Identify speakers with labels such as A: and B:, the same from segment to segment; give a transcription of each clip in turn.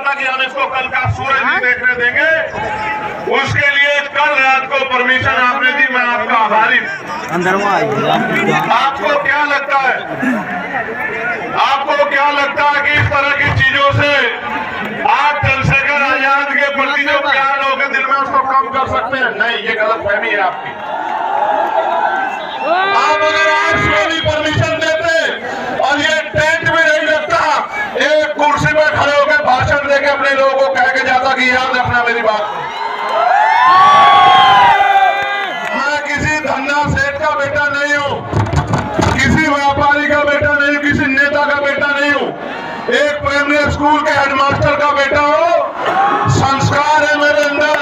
A: था कि हम इसको कल का सूरज भी देखने देंगे, उसके लिए कल रात को परमिशन आपने दी, मैं आपका आभारी हूं। आपको क्या लगता है, कि इस तरह की चीजों से आप चंद्रशेखर आजाद के प्रति जो प्यार लोगों के दिल में उसको कम कर सकते हैं? नहीं, ये गलत फहमी है आपकी। आप अगर आज सोनी परमिशन देते और ये टेंट में नहीं लगता, एक कुर्सी पे खड़े होकर भाषण देके अपने लोगों को कह के जाता कि याद रखना मेरी बात। मैं किसी धंधा सेठ का बेटा नहीं हूं, किसी व्यापारी का बेटा नहीं हूं, किसी नेता का बेटा नहीं हूं, एक प्राइमरी स्कूल के हेडमास्टर का बेटा हूं। संस्कार है मेरे अंदर।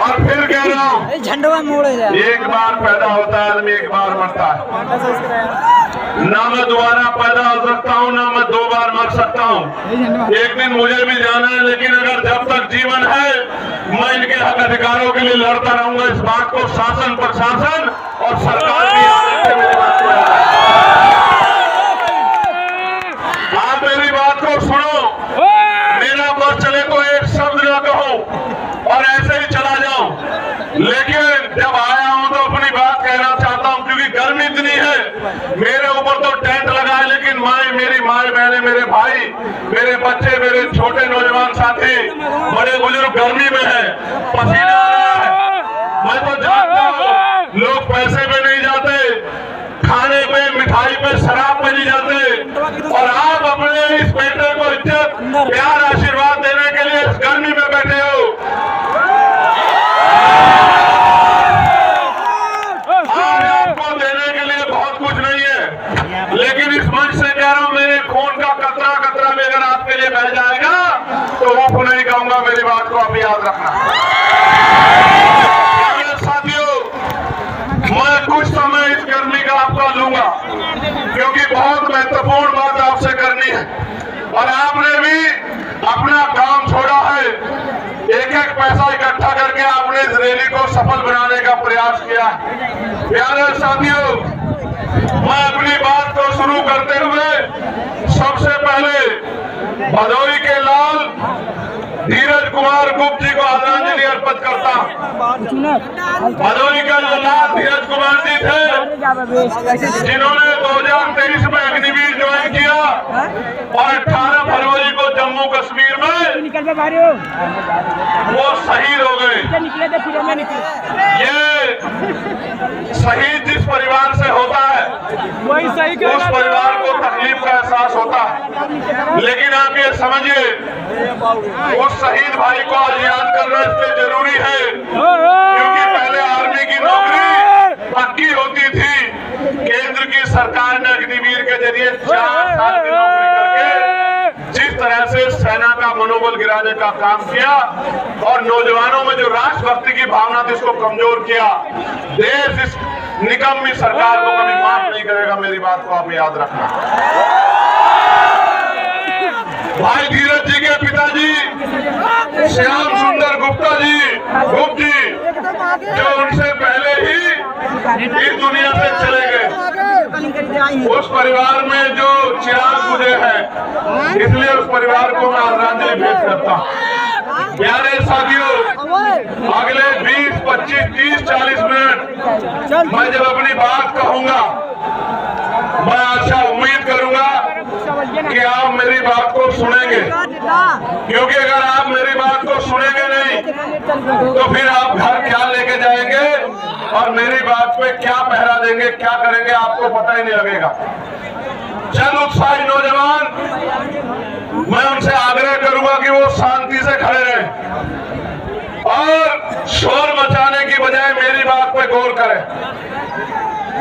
A: और फिर कह रहा हूं, झंडवा मोड़ है, एक बार पैदा होता है आदमी, एक बार मरता है। ना मैं दोबारा पैदा हो सकता हूँ, ना मैं 2 बार मर सकता हूँ। एक दिन मुझे भी जाना है, लेकिन अगर जब तक जीवन है मैं इनके हक अधिकारों के लिए लड़ता रहूंगा। इस बात को शासन, प्रशासन और सरकार भी याद रखे। मेरी बात को आप मेरी बात को सुनो। मेरा बस चले तो एक शब्द ना कहूं और ऐसे ही चला जाऊं, लेकिन जब आया हूं तो अपनी बात कहना चाहता हूं, क्योंकि गर्मी इतनी है। मेरे ऊपर तो टेंट लगा है, लेकिन मेरी माँ बहने, मेरे भाई, मेरे बच्चे, मेरे छोटे नौजवान साथी, बड़े बुजुर्ग गर्मी में है, पसीना आ रहा है। मैं तो जानता हूं लोग पैसे पे नहीं जाते, खाने पे, मिठाई पे, शराब पे नहीं जाते, और आप अपने इस बेटे को इज्जत, प्यार, आशीर्वाद देने के लिए इस गर्मी में बैठे हो। आज आपको देने के लिए बहुत कुछ नहीं है, लेकिन इस मंच से कह रहा हूं, मेरे खून का कतरा कतरा भी अगर आपके लिए बह जाएगा तो वो नहीं कहूंगा। मेरी बात को आप याद रखना। साथियों, मैं कुछ समय इस गर्मी का आपका लूंगा, क्योंकि बहुत महत्वपूर्ण बात आपसे करनी है, और आपने भी अपना काम छोड़ा है। एक एक पैसा इकट्ठा करके आपने इस रैली को सफल बनाने का प्रयास किया है। प्यारे साथियों, मैं अपनी बात को शुरू करते हुए सबसे पहले भदोही के लाल धीरज कुमार गुप्त जी को आदरांजलि अर्पित करता हूं। भदोही का जो लाल धीरज कुमार जी थे, जिन्होंने 2023 में अग्निवीर ज्वाइन किया और 18 फरवरी को जम्मू कश्मीर में वो शहीद हो गए। ये शहीद जिस परिवार से होता है उस परिवार को तकलीफ का एहसास होता है, लेकिन आप ये समझिए उस शहीद भाई को आज याद करना इसलिए जरूरी है क्योंकि पहले आर्मी की नौकरी पक्की होती थी। केंद्र की सरकार ने अग्निवीर के जरिए 4 साल की नौकरी करके जिस तरह से सेना का मनोबल गिराने का काम किया और नौजवानों में जो राष्ट्रभक्ति की भावना थी उसको कमजोर किया, देश इस निकम्मी सरकार को कभी माफ नहीं करेगा। मेरी बात को आप याद रखना। भाई धीरज जी के पिताजी श्याम सुंदर गुप्त जी, जो उनसे पहले ही इस दुनिया से चले गए, उस परिवार में जो चिराग बुझे हैं, इसलिए उस परिवार को मैं आदरांजलि भेंट करता हूं। प्यारे साथियों, अगले 20, 25, 30, 40 मिनट मैं जब अपनी बात कहूंगा, मैं आशा उम्मीद करूंगा कि आप मेरी बात को सुनेंगे, क्योंकि अगर आप मेरी बात को सुनेंगे नहीं तो फिर आप घर क्या लेके जाएंगे और मेरी बात पे क्या पहरा देंगे, क्या करेंगे, आपको पता ही नहीं लगेगा। चंद उत्साही नौजवान, मैं उनसे आग्रह करूंगा कि वो शांति से खड़े रहें और शोर मचाने की बजाय मेरी बात पे गौर करें।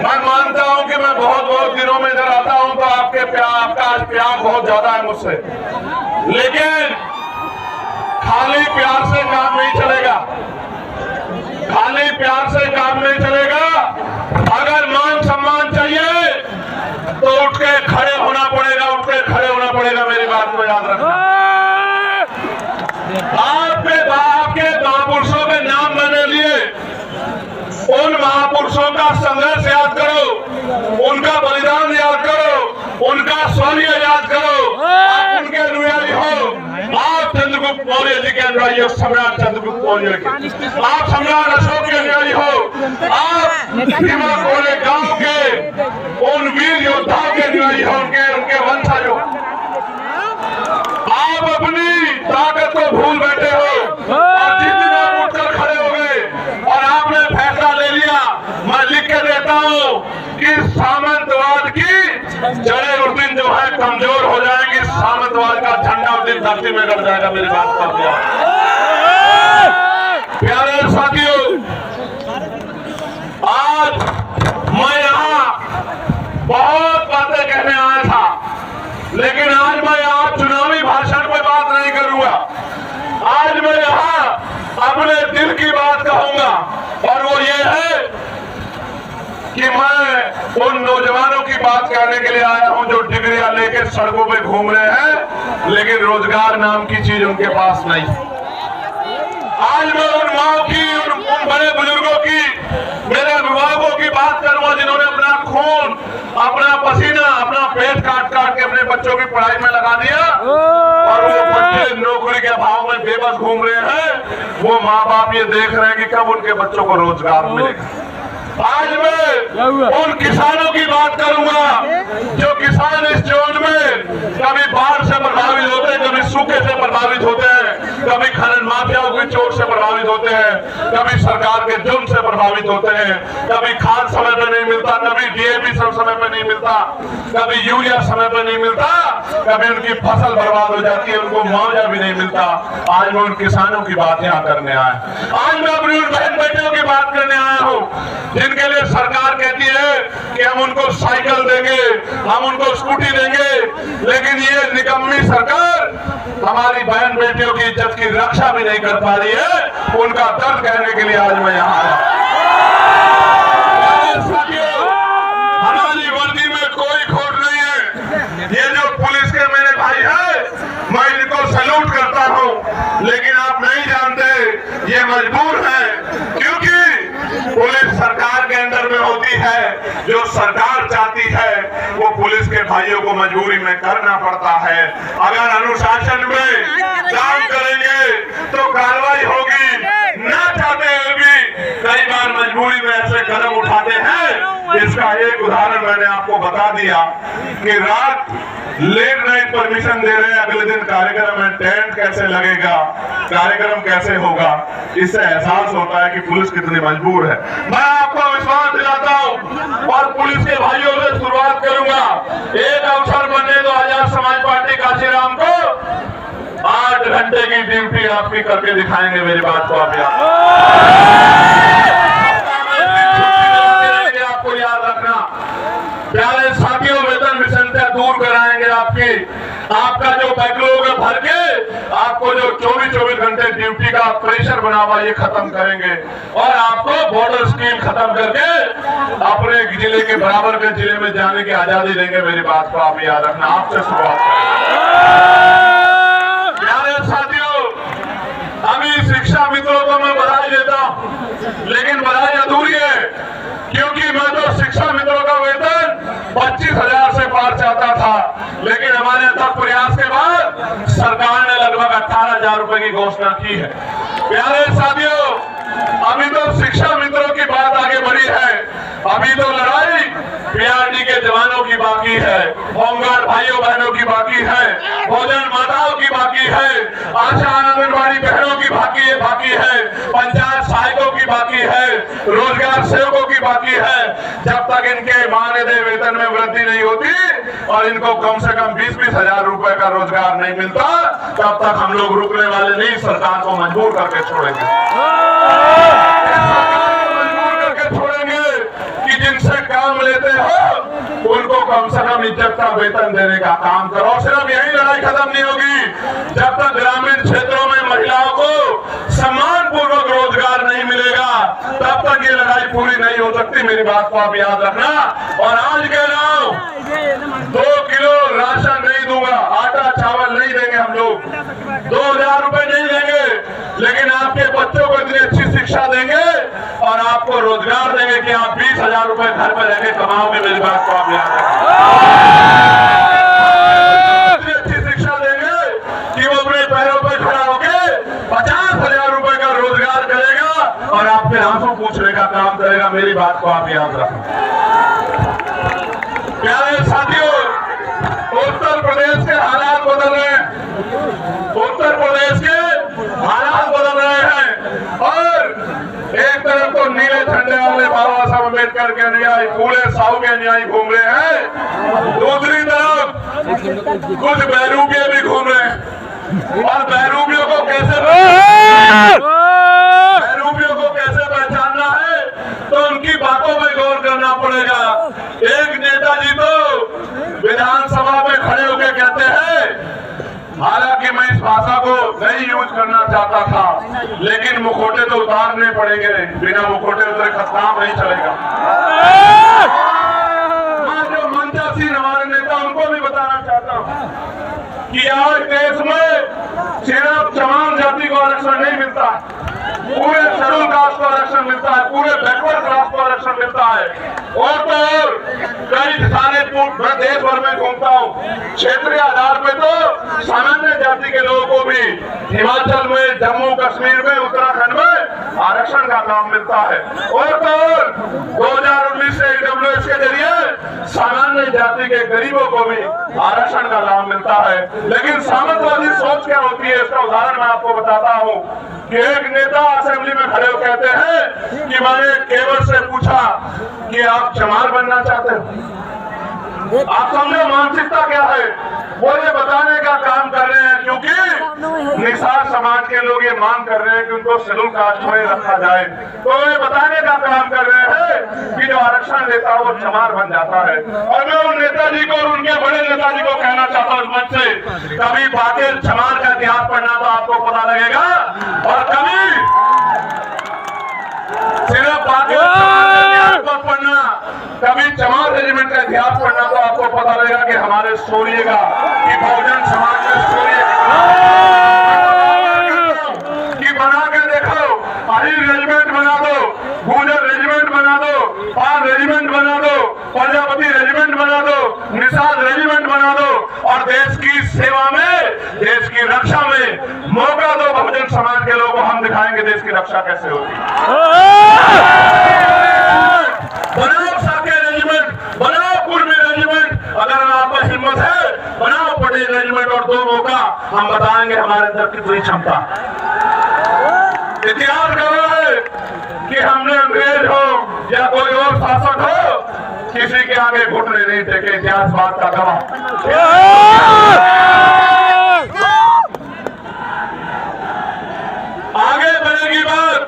A: मैं मानता हूं कि मैं बहुत दिनों में इधर आता हूं तो आपका आज प्यार बहुत ज्यादा है मुझसे, लेकिन खाली प्यार से काम नहीं चलेगा, खाली प्यार से काम नहीं चलेगा। अगर मान सम्मान चाहिए तो उठ के खड़े होना पड़ेगा, उठ के खड़े होना पड़ेगा। मेरी बात को याद रखना। आपके महापुरुषों के नाम मैंने लिए, उन महापुरुषों का संघर्ष याद करो, उनका बलिदान याद करो, मौर्य जी के अनुयायी हो, सम्राट चंद्रगुप्त मौर्य के, आप सम्राट अशोक के अनुयायी हो, आप भीमा कोरे गांव के उन वीर योद्धाओं के अनुयायी हो, उनके वंशज हो। आप अपनी ताकत को भूल बैठे हो और जिस दिन आप उठकर खड़े हो गए और आपने फैसला ले लिया, मैं लिख के देता हूं कि सामंतवाद की जड़ें उस दिन जो है कमजोर हो जाएंगी, सामंतवाद का झंडा उस दिन धरती में गड़ जाएगा। मेरी बात कर दिया। प्यारे साथियों, आज मैं यहाँ बहुत बातें कहने आया था, लेकिन आज मैं यहाँ चुनावी भाषण पे बात नहीं करूंगा। आज मैं यहाँ अपने दिल की बात कहूंगा, और वो ये है कि मैं उन नौजवानों की बात कहने के लिए आया हूं जो डिग्रियां लेके सड़कों पे घूम रहे हैं, लेकिन रोजगार नाम की चीज उनके पास नहीं। आज मैं उन माओ की, उन बड़े बुजुर्गों की, मेरे अभिभावकों की बात करूंगा जिन्होंने अपना खून, अपना पसीना, अपना पेट काट काट के अपने बच्चों की पढ़ाई में लगा दिया, और वो बच्चे नौकरी के अभाव में बेबस घूम रहे हैं। वो माँ बाप ये देख रहे हैं कि कब उनके बच्चों को रोजगार मिलेगा। आज मैं उन किसानों की बात करूंगा जो किसान इस जोन में कभी बाढ़ से प्रभावित होते हैं, कभी सूखे से प्रभावित होते हैं, कभी खनन माफियाओं की चोट से प्रभावित होते हैं, कभी सरकार के जुर्म से प्रभावित होते हैं, कभी खाद समय पे नहीं मिलता, कभी डीएपी समय पे नहीं मिलता, कभी यूरिया समय पे नहीं मिलता, कभी उनकी फसल बर्बाद हो जाती है, उनको मुआवजा भी नहीं मिलता। आज मैं उन किसानों की बात यहाँ करने आया। आज मैं अपनी उन बहन बेटियों की बात करने आया हूँ जिनके लिए सरकार कहती है कि हम उनको साइकिल देंगे, हम उनको स्कूटी देंगे, लेकिन ये निकम्मी सरकार हमारी बहन बेटियों की इज्जत की रक्षा भी नहीं कर पा रही है। उनका दर्द कहने के लिए आज मैं यहाँ आया। हमारी वर्दी में कोई खोट नहीं है। ये जो पुलिस के मेरे भाई है, मैं इनको सैल्यूट करता हूँ, लेकिन आप नहीं जानते ये मजबूर है, क्योंकि पुलिस सरकार के अंदर में होती है। जो सरकार चाहती है वो पुलिस के भाइयों को मजबूरी में करना पड़ता है। अगर अनुशासन में काम करेंगे तो कार्रवाई होगी, ना चाहते हुए भी कई बार मजबूरी में ऐसे कदम उठाते हैं। इसका एक उदाहरण मैंने आपको बता दिया कि रात लेट नाइट परमिशन दे रहे हैं, अगले दिन कार्यक्रम में टेंट कैसे लगेगा, कार्यक्रम कैसे होगा। इससे एहसास होता है कि पुलिस कितनी मजबूर है। मैं आपको विश्वास दिलाता हूं और पुलिस के भाइयों से शुरुआत करूंगा। एक अवसर बनने दो आजाद समाज पार्टी काशीराम को 8 घंटे की ड्यूटी आपकी करके दिखाएंगे। मेरी बात को आप आपको याद रखना। प्यारे साथियों, वेतन विषमता दूर कराएंगे आपकी। आपका जो बैकलॉग है भर के, आपको जो 24 घंटे ड्यूटी का प्रेशर बना हुआ ये खत्म करेंगे, और आपको बॉर्डर स्कीम खत्म करके अपने जिले के बराबर के जिले में जाने की आजादी देंगे। मेरी बात को आप याद रखना। आपसे शुरुआत प्यारे साथियों, अभी शिक्षा मित्रों को मैं बधाई देता हूं, लेकिन बधाई अधूरी है, क्योंकि मैं तो शिक्षा मित्रों का वेतन 25,000 से पार चाहता था, लेकिन हमारे अथक प्रयास के बाद सरकार ने लगभग 18,000 रुपए की घोषणा की है। प्यारे साथियों, अभी तो शिक्षा मित्रों की बात आगे बढ़ी है, अभी तो लड़ाई पीआरडी के जवानों की बाकी है, होमगार्ड भाइयों बहनों की बाकी है, भोजन माताओं की बाकी है, आशा आंगनबाड़ी बहनों की बाकी है, पंचायत सहायकों की बाकी है, रोजगार सेवकों की बाकी है। जब तक इनके मानदेय वेतन में वृद्धि नहीं होती और इनको कम से कम 20-20 हजार रुपए का रोजगार नहीं मिलता, तब तक हम लोग रुकने वाले नहीं, सरकार को मजबूर करके छोड़ेंगे। जिनसे काम लेते हो उनको कम से कम इज्जत का वेतन देने का काम करो। सिर्फ यही लड़ाई खत्म नहीं होगी जब तक ग्रामीण क्षेत्रों में महिलाओं को सम्मान पूर्वक रोजगार नहीं मिलेगा, तब तक ये लड़ाई पूरी नहीं हो सकती। मेरी बात को आप याद रखना। और आज कह रहा हूं, 2 किलो राशन नहीं दूंगा, आटा चावल नहीं देंगे हम लोग, 2,000 रुपए नहीं देंगे, लेकिन आपके बच्चों को इतनी अच्छी शिक्षा देंगे और आपको रोजगार देंगे कि आप 20,000 रुपए घर में रहकर कमाओगे। मेरी बात को आप याद रखें। इतनी अच्छी शिक्षा देंगे कि वो अपने पैरों पर खड़ा होकर काम करेगा। मेरी बात को आप याद रखें। प्यारे साथियों, उत्तर प्रदेश के हालात बदल रहे हैं। उत्तर प्रदेश के हालात बदल रहे हैं और एक तरफ तो नीले झंडे वाले बाबा साहब अम्बेडकर के अनुयायी, पूरे साहू के अनुयायी घूम रहे हैं, दूसरी तरफ कुछ बहरूपिये भी घूम रहे हैं। और बहरूपियों को कैसे पहचानना है तो उनकी बातों में गौर करना पड़ेगा। एक नेताजी तो विधानसभा में खड़े होकर कहते हैं, हालांकि मैं इस भाषा को नहीं यूज करना चाहता था, लेकिन मुखौटे तो उतारने पड़ेंगे, बिना मुखौटे उतरे काम नहीं चलेगा। मैं जो मंचासीन हमारे नेता उनको भी बताना चाहता हूँ कि आज देश में सिर्फ चमार जाति को आरक्षण नहीं मिलता, पूरे शेड्यूल कास्ट को आरक्षण मिलता है, पूरे बैकवर्ड क्लास को आरक्षण मिलता है। और तो और कई सारे देश भर में घूमता हूँ, क्षेत्रीय आधार पे तो सामान्य जाति के लोगों को भी हिमाचल में, जम्मू कश्मीर में, उत्तराखंड में आरक्षण का काम मिलता है। और तो और 2019 से EWS के जरिए सामान्य जाति के गरीबों को भी आरक्षण का लाभ मिलता है। लेकिन सामंतवादी सोच क्या होती है, इसका उदाहरण मैं आपको बताता हूँ कि एक नेता असेंबली में खड़े होकर कहते हैं कि मैंने केवल से पूछा कि आप चमार बनना चाहते हो। आप समझो मानसिकता क्या है, वो ये बताने का काम कर रहे हैं, क्योंकि निषाद समाज के लोग ये मांग कर रहे हैं कि उनको शेड्यूल कास्ट में रखा जाए, तो ये बताने का काम कर रहे हैं कि जो आरक्षण देता है वो चमार बन जाता है। और मैं उन नेताजी को और उनके बड़े नेताजी को कहना चाहता हूँ मंच से, कभी पाटिल चमार का इतिहास पढ़ना तो आपको पता लगेगा, और कभी सिर्फ पाटिल चमार का इतिहास मत पढ़ना, कभी चमार रेजिमेंट का इतिहास पढ़ना तो आपको पता लगेगा कि हमारे शौर्य का, कि बहुजन समाज में शौर्य की बना के देखो। अहिर रेजिमेंट बना दो, गुर्जर रेजिमेंट बना दो, पाल रेजिमेंट बना दो, प्रजापति रेजिमेंट बना दो, निषाद रेजिमेंट बना दो, और देश की सेवा में, देश की रक्षा में मौका दो बहुजन समाज के लोगों को। हम दिखाएंगे देश की रक्षा कैसे होती है। बनाओ साके रेजिमेंट, बनाओ कुर्मी रेजिमेंट, अगर आप में हिम्मत है बनाओ पटेल रेजिमेंट, और दो मौका हम बताएंगे हमारे अंदर कितनी क्षमता। इतिहास गवाह है कि हमने अंग्रेज हो या कोई और शासक हो, किसी के आगे घुटने नहीं टेके। इतिहास बात का गवाह। आगे बढ़ेगी बात।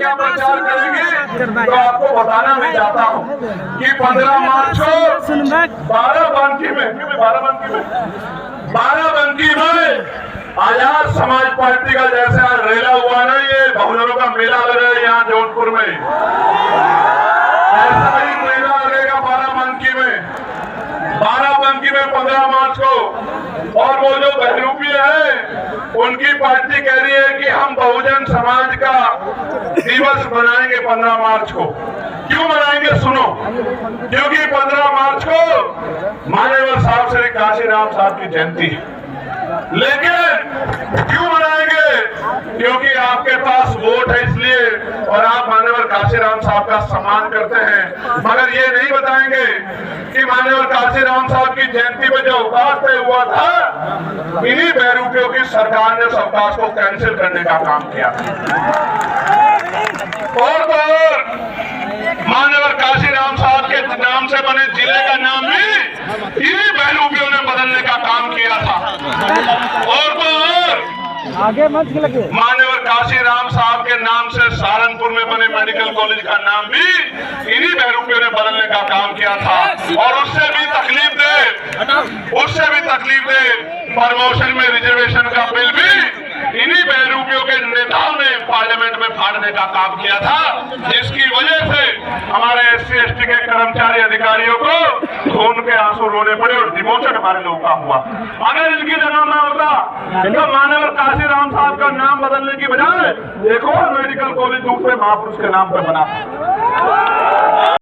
A: क्या प्रचार करेंगे तो आपको बताना भी चाहता हूँ कि 15 मार्च को बाराबंकी में आजाद समाज पार्टी का जैसे आज रेला हुआ ना, ये बहुजनों का मेला लग रहा है यहाँ जौनपुर में, ऐसा ही मेला लगेगा बाराबंकी में 15 मार्च को। और वो जो बहरूपी है उनकी पार्टी कह रही है कि हम बहुजन समाज का दिवस मनाएंगे 15 मार्च को। क्यों मनाएंगे सुनो, क्योंकि 15 मार्च को मान्यवर साहब श्री काशीराम साहब की जयंती है। लेकिन क्यों मनाएंगे, क्योंकि आपके पास वोट है इसलिए, और आप मान्यवर काशीराम साहब का सम्मान करते हैं। मगर ये नहीं बताएंगे कि मान्यवर काशीराम साहब की जयंती में जो अवकाश तय हुआ था, इन्हीं बहरूपियों की सरकार ने उस अवकाश को कैंसिल करने का काम किया। और तो और मान्यवर काशीराम साहब के नाम से बने जिले का नाम भी इन्हीं बहरूपियों ने बदलने का काम किया था। और तो और
B: आगे मत लगे,
A: मान्यवर काशीराम साहब के नाम से सहारनपुर में बने मेडिकल कॉलेज का नाम भी इन्हीं बहरूपियों ने बदलने का काम किया था। और उससे भी तकलीफ दे प्रमोशन में रिजर्वेशन का बिल भी इन्हीं बहरूपियों के नेताओं ने पार्लियामेंट में फाड़ने का काम किया था, जिसकी वजह से हमारे SC/ST के कर्मचारी अधिकारियों को खून के आंसू रोने पड़े और डिमोशन हमारे लोगों का हुआ। अगर इनकी जगह ना होता तो मान्यवर काशीराम साहब का नाम बदलने की बजाय एक और मेडिकल कॉलेज दूसरे महापुरुष के नाम पर बना।